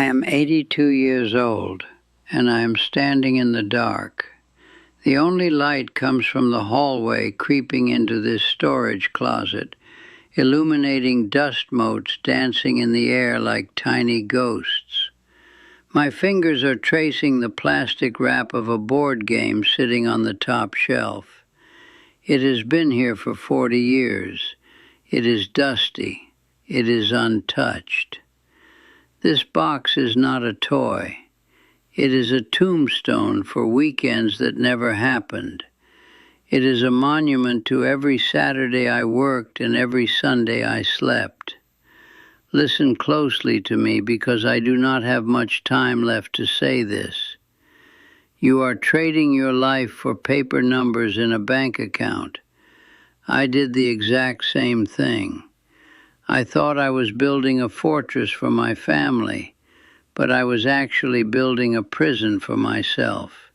I am 82 years old, and I am standing in the dark. The only light comes from the hallway creeping into this storage closet, illuminating dust motes dancing in the air like tiny ghosts. My fingers are tracing the plastic wrap of a board game sitting on the top shelf. It has been here for 40 years. It is dusty. It is untouched. This box is not a toy. It is a tombstone for weekends that never happened. It is a monument to every Saturday I worked and every Sunday I slept. Listen closely to me because I do not have much time left to say this. You are trading your life for paper numbers in a bank account. I did the exact same thing. I thought I was building a fortress for my family, but I was actually building a prison for myself.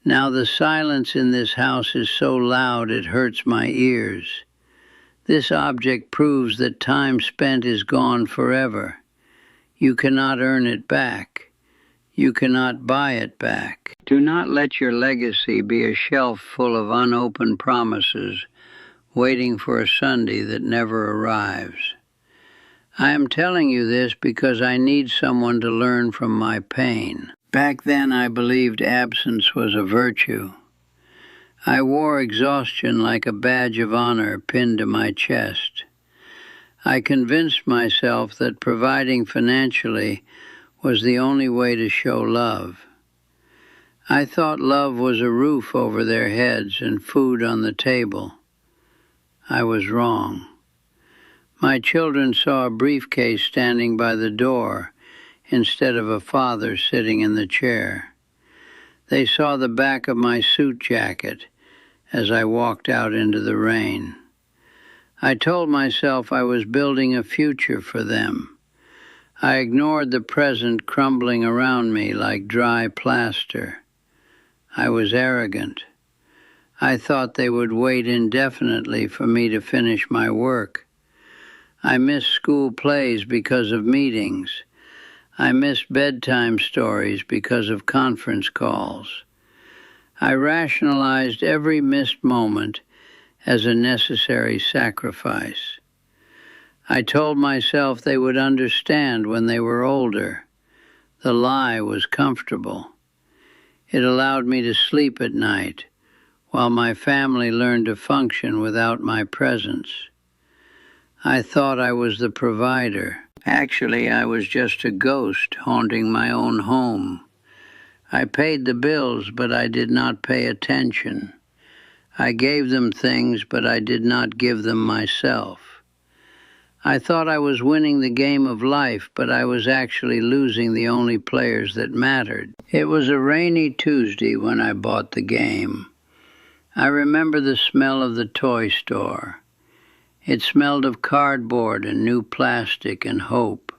Now the silence in this house is so loud it hurts my ears. This object proves that time spent is gone forever. You cannot earn it back. You cannot buy it back. Do not let your legacy be a shelf full of unopened promises, waiting for a Sunday that never arrives. I am telling you this because I need someone to learn from my pain. Back then I believed absence was a virtue. I wore exhaustion like a badge of honor pinned to my chest. I convinced myself that providing financially was the only way to show love. I thought love was a roof over their heads and food on the table. I was wrong. My children saw a briefcase standing by the door instead of a father sitting in the chair. They saw the back of my suit jacket as I walked out into the rain. I told myself I was building a future for them. I ignored the present crumbling around me like dry plaster. I was arrogant. I thought they would wait indefinitely for me to finish my work. I missed school plays because of meetings. I missed bedtime stories because of conference calls. I rationalized every missed moment as a necessary sacrifice. I told myself they would understand when they were older. The lie was comfortable. It allowed me to sleep at night, while my family learned to function without my presence. I thought I was the provider. Actually, I was just a ghost haunting my own home. I paid the bills, but I did not pay attention. I gave them things, but I did not give them myself. I thought I was winning the game of life, but I was actually losing the only players that mattered. It was a rainy Tuesday when I bought the game. I remember the smell of the toy store. It smelled of cardboard and new plastic and hope.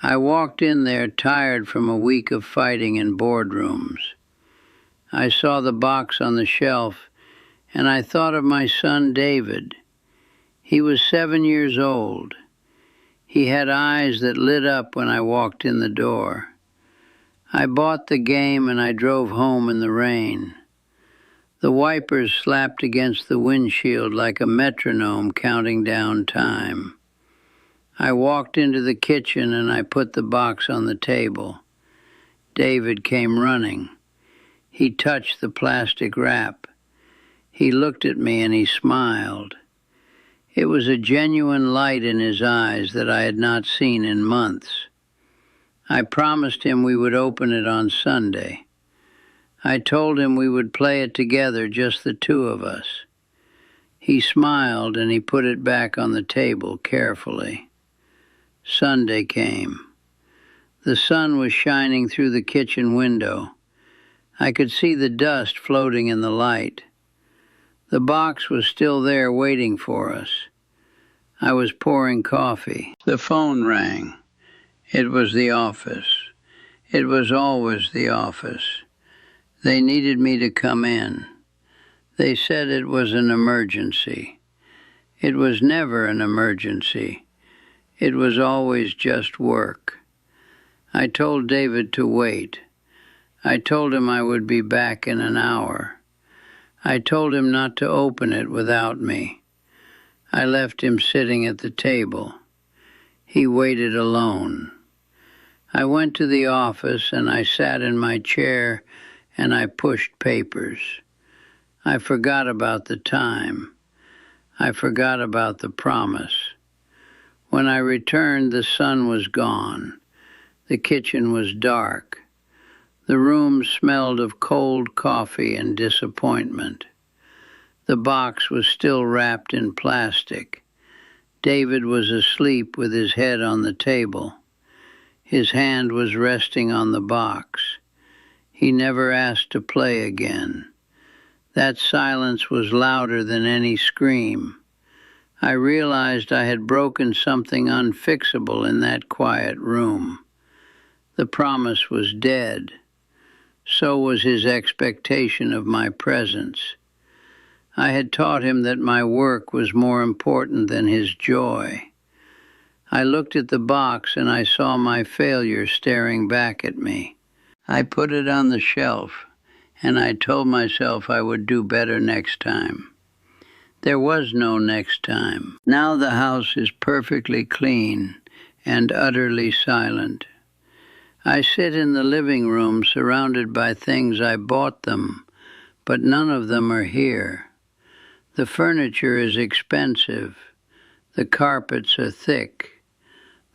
I walked in there tired from a week of fighting in boardrooms. I saw the box on the shelf, and I thought of my son David. He was 7 years old. He had eyes that lit up when I walked in the door. I bought the game and I drove home in the rain. The wipers slapped against the windshield like a metronome counting down time. I walked into the kitchen and I put the box on the table. David came running. He touched the plastic wrap. He looked at me and he smiled. It was a genuine light in his eyes that I had not seen in months. I promised him we would open it on Sunday. I told him we would play it together, just the two of us. He smiled and he put it back on the table carefully. Sunday came. The sun was shining through the kitchen window. I could see the dust floating in the light. The box was still there waiting for us. I was pouring coffee. The phone rang. It was the office. It was always the office. They needed me to come in. They said it was an emergency. It was never an emergency. It was always just work. I told David to wait. I told him I would be back in an hour. I told him not to open it without me. I left him sitting at the table. He waited alone. I went to the office and I sat in my chair and I pushed papers. I forgot about the time. I forgot about the promise. When I returned, the sun was gone. The kitchen was dark. The room smelled of cold coffee and disappointment. The box was still wrapped in plastic. David was asleep with his head on the table. His hand was resting on the box. He never asked to play again. That silence was louder than any scream. I realized I had broken something unfixable in that quiet room. The promise was dead. So was his expectation of my presence. I had taught him that my work was more important than his joy. I looked at the box and I saw my failure staring back at me. I put it on the shelf and I told myself I would do better next time. There was no next time. Now the house is perfectly clean and utterly silent. I sit in the living room surrounded by things I bought them, but none of them are here. The furniture is expensive. The carpets are thick.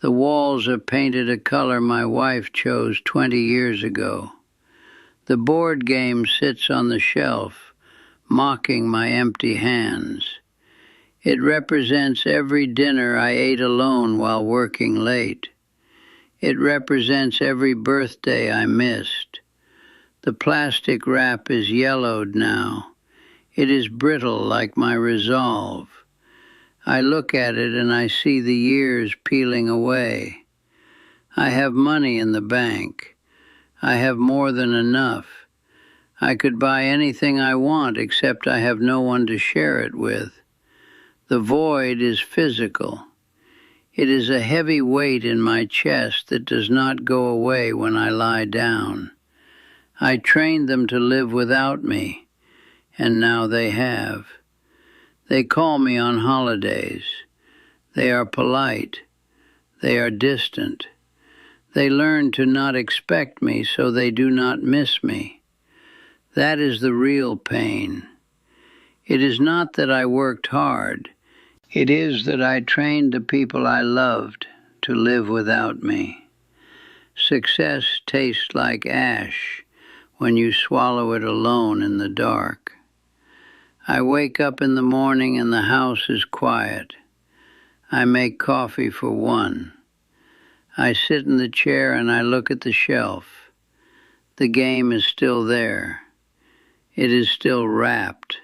The walls are painted a color my wife chose 20 years ago. The board game sits on the shelf, mocking my empty hands. It represents every dinner I ate alone while working late. It represents every birthday I missed. The plastic wrap is yellowed now. It is brittle like my resolve. I look at it and I see the years peeling away. I have money in the bank. I have more than enough. I could buy anything I want except I have no one to share it with. The void is physical. It is a heavy weight in my chest that does not go away when I lie down. I trained them to live without me, and now they have. They call me on holidays. They are polite. They are distant. They learn to not expect me so they do not miss me. That is the real pain. It is not that I worked hard. It is that I trained the people I loved to live without me. Success tastes like ash when you swallow it alone in the dark. I wake up in the morning and the house is quiet. I make coffee for one. I sit in the chair and I look at the shelf. The game is still there. It is still wrapped.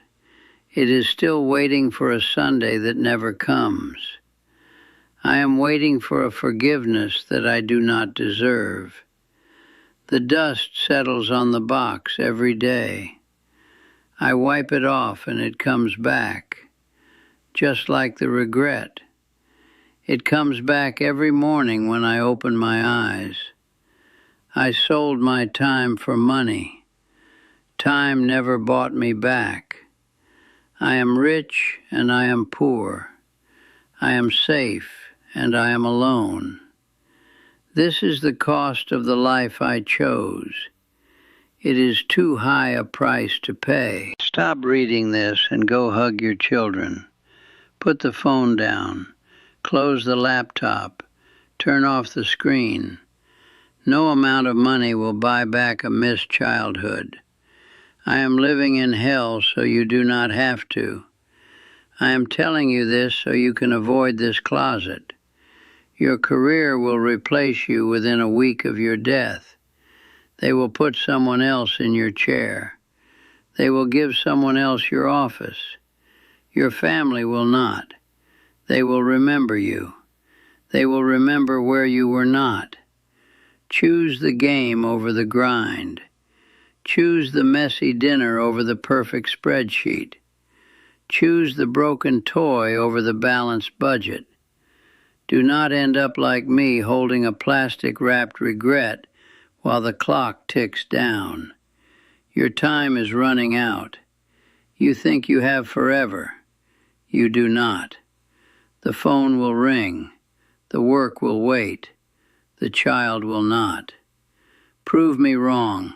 It is still waiting for a Sunday that never comes. I am waiting for a forgiveness that I do not deserve. The dust settles on the box every day. I wipe it off and it comes back, just like the regret. It comes back every morning when I open my eyes. I sold my time for money. Time never bought me back. I am rich and I am poor. I am safe and I am alone. This is the cost of the life I chose. It is too high a price to pay. Stop reading this and go hug your children. Put the phone down. Close the laptop. Turn off the screen. No amount of money will buy back a missed childhood. I am living in hell so you do not have to. I am telling you this so you can avoid this closet. Your career will replace you within a week of your death. They will put someone else in your chair. They will give someone else your office. Your family will not. They will remember you. They will remember where you were not. Choose the game over the grind. Choose the messy dinner over the perfect spreadsheet. Choose the broken toy over the balanced budget. Do not end up like me holding a plastic-wrapped regret while the clock ticks down. Your time is running out. You think you have forever. You do not. The phone will ring. The work will wait. The child will not. Prove me wrong.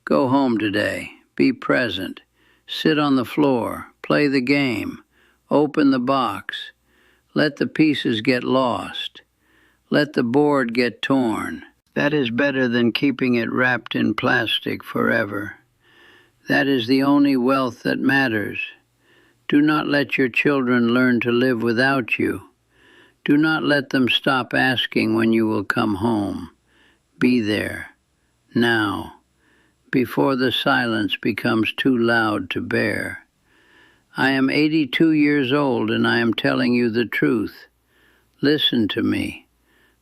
Go home today. Be present. Sit on the floor. Play the game. Open the box. Let the pieces get lost. Let the board get torn. That is better than keeping it wrapped in plastic forever. That is the only wealth that matters. Do not let your children learn to live without you. Do not let them stop asking when you will come home. Be there, now, before the silence becomes too loud to bear. I am 82 years old and I am telling you the truth. Listen to me.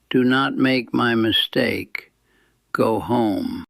Do not make my mistake. Go home.